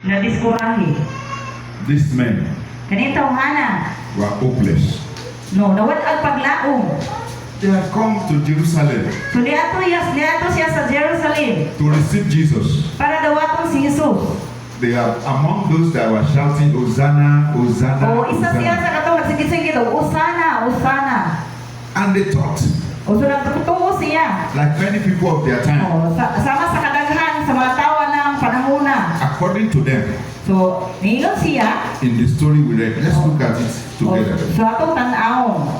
na diskurahi. These men Kanito hana. were hopeless. No, nawad ang paglaong. They had come to Jerusalem So niato siya sa Jerusalem to receive Jesus. para dawaton si Jesus. They are among those that were shouting, Hosanna, Hosanna, O isa siya Hosanna. sa katong nagsigit-sigit, Usana, Usana. And they thought, O so nagtutuo siya. like many people of their time, O sama sa kadaghan sa mga tawa ng panahuna. according to them, So niingon siya. in the story we read, let's look at it O together. so atong tan-awon.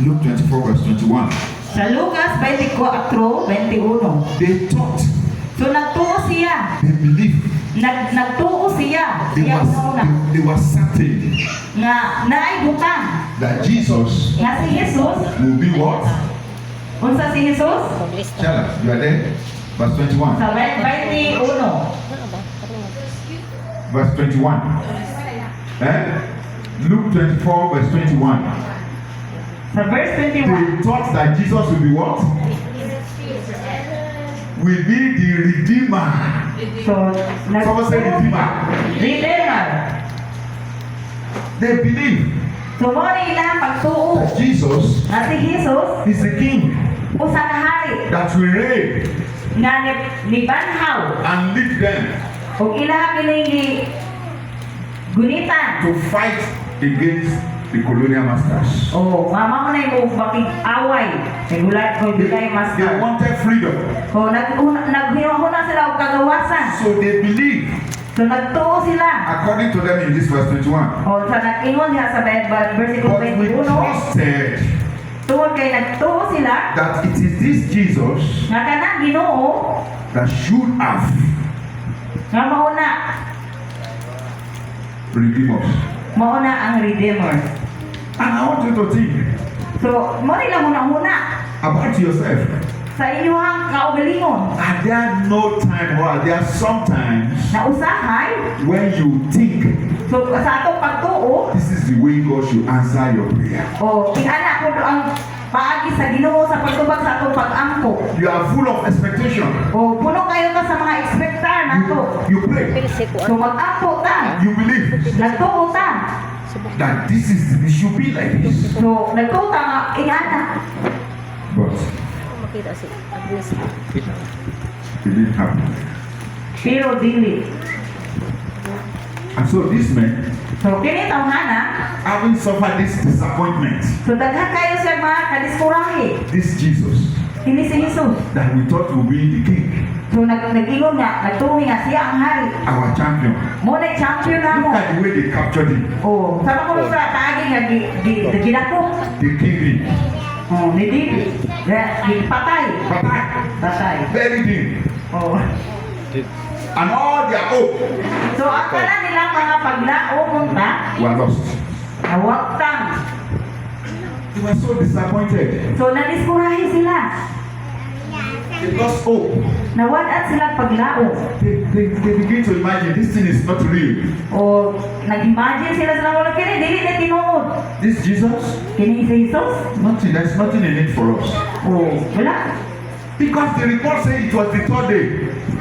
Luke 24 verse 21. Sa Lucas 24:21. They thought, So nagtuo siya. they believed, Nagtuo siya. they Siya una. were certain Nga naay butang. that Jesus Nga si Jesus. will be what? Unsa si Jesus? Tell us, you are there? Verse 21. Sa 21. Verse 21. Luke 24 verse 21. Sa verse 21. They thought that Jesus will be what? Will be the Redeemer. So, Someone say Redeemer. Redeemer. They believe So, mo rin ilang pagtuo. that Jesus Nga si Jesus, is the King usa ka hari. that will reign Nga ni banhaw. and lead them O ilang kining gunitan. to fight against the colonial masters. O, mama mo na yung makig-away. Nagulat ko bilay They master. wanted freedom. O, naghihuna sila o kagawasan. So they believe, So, nagtuo sila. according to them in this verse 21. O, sa nag-ingon niya sa versikulo But we 21. trusted Tungod kay nagtuo sila. that it is this Jesus Nga kanang Ginoo that should have nga mauna redeemed us. ang Redeemer. And I want you to think So, mo nila muna about yourself. sa inyong kaugalingon Are there no time or are there sometimes na usahay. when you think So, sa atong pagtuo, this is the way God should answer your prayer? o tingala ko ang paagi sa Ginoo sa pagtubag sa atong pag-angko. You are full of expectation. O puno kayo ka sa mga expectar nato. You pray. So, mag-angko ta. You believe Nagtuo ta. that this is it should be like this. So, nagtuo ta nga ingana. But Makita si Agnes. it didn't happen. Pero dili. And so these men, So, kini tawhana. having suffered this disappointment, So, daghan kayo sa mga kadiskurahe. this Jesus Kini si Jesus. that we thought would be the king, So nag-ingon nga, nagtuwi nga siya ang hari. our champion. Mo na champion na mo. Look at the way they captured him. Oh, sama ko sa tagi nga ginako. They killed him. Oh, ni David. Patay. Patay. Buried him. Oh. And all their hope So akala nila mga paglaong ta, were lost. nawaktang. They were so disappointed. So nadiskurahe sila. They lost hope. Nawadat sila paglaong. They begin to imagine this thing is not real. O nag-imagine sila sa wala kini dili na tinuod. This Jesus, Kini si Jesus. nothing. There's nothing in it for us. Oh, wala. Because the report said it was the third day.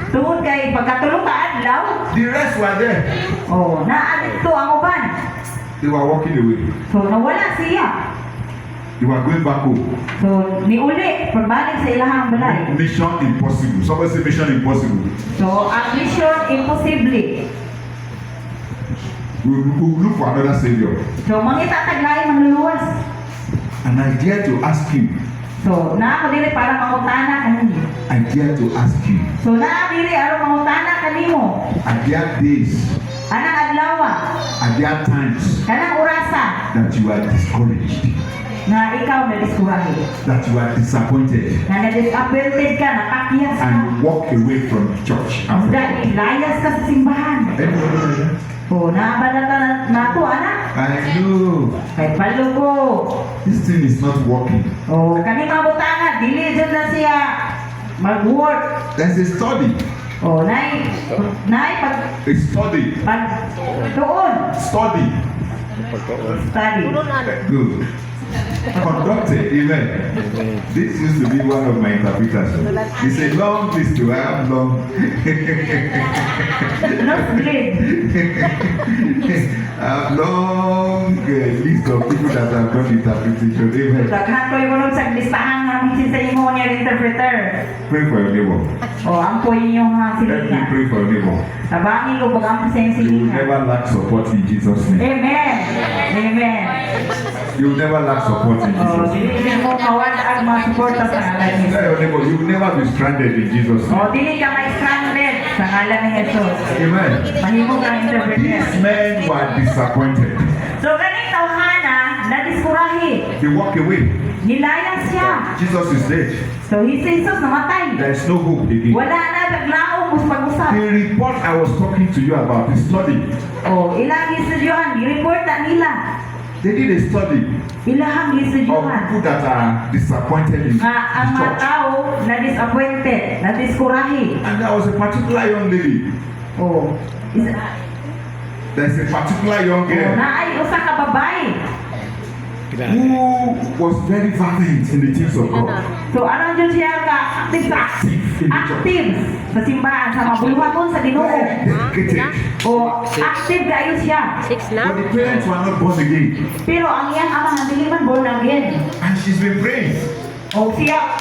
Tungod kay pagkatulog ka adlaw. The rest were there. Oh, naadit to ang uban. They were walking away. So nawala siya. They were going back home. So niuli pagbalik sa ilahang balay. Mission impossible. Somebody say mission impossible. So ang mission imposible. We will look for another savior. So mangita taglay manluluwas. And I dare to ask you. So naa ko dili para mangutana kanimo. I dare to ask you. So naa dili aron mangutana kanimo. Are there days, Anang adlaw, are there times kanang orasa that you are discouraged, na ikaw na diskurahe. that you are disappointed, Na na-disappointed ka, nakakyas ka. and you walk away from the church? Ang dahil layas ka sa simbahan. Everybody know that? O naabalata na to, anak. I know. Kay palo ko. This thing is not working. O kani mabutanga, dili dyan na siya mag-work. There's a study. O nay A study. pag tuon. Study. Study. Puno na. Good. conducted. Amen. This used to be one of my interpreters. It's a long list to have long. No split. Long list of people that have done interpretation. Amen. Daghan ko yung ulong sa listahan ng minsan sa imo niya interpreter. Pray for your neighbor. O, ampo yung Let ha me silinga. pray for your neighbor. Nabangi ko bagang sa yung You will silinga. never lack support in Jesus' name. Amen. Amen. You will never lack support in O, Jesus' name. dili mo kawad ang mga suporta sa ngalan ni Tell your neighbor, you will never be stranded in Jesus' O, name. dili ka ma-stranded sa ngalan ni Jesus. Amen. Mahimo kang interpreter. These men were disappointed. So, ganing tawhana, nadiskurahi. They walk away. Nilayas siya. Jesus is dead. So, si Jesus namatay. There is no hope again. Wala na naglaong mas pag-usap. The report I was talking to you about, the study, O, ilang gistudyuhan, i-report na nila. they did a study Ilahang of gistudyuhan. people that are disappointed in Nga ang the mga church. tao na disappointed, na diskurahi. And there was a particular young lady. O, There's a particular young girl naay usa ka babae. who was very violent in the things of God. So, anong dyan siya ka active sa active sa simbahan, sa mabuluhaton sa Ginoo. Very dedicated. O, active kayo siya. 6 na? But the parents were not born again. Pero ang iyang ama hindi man born again. And she's been praying. O, siya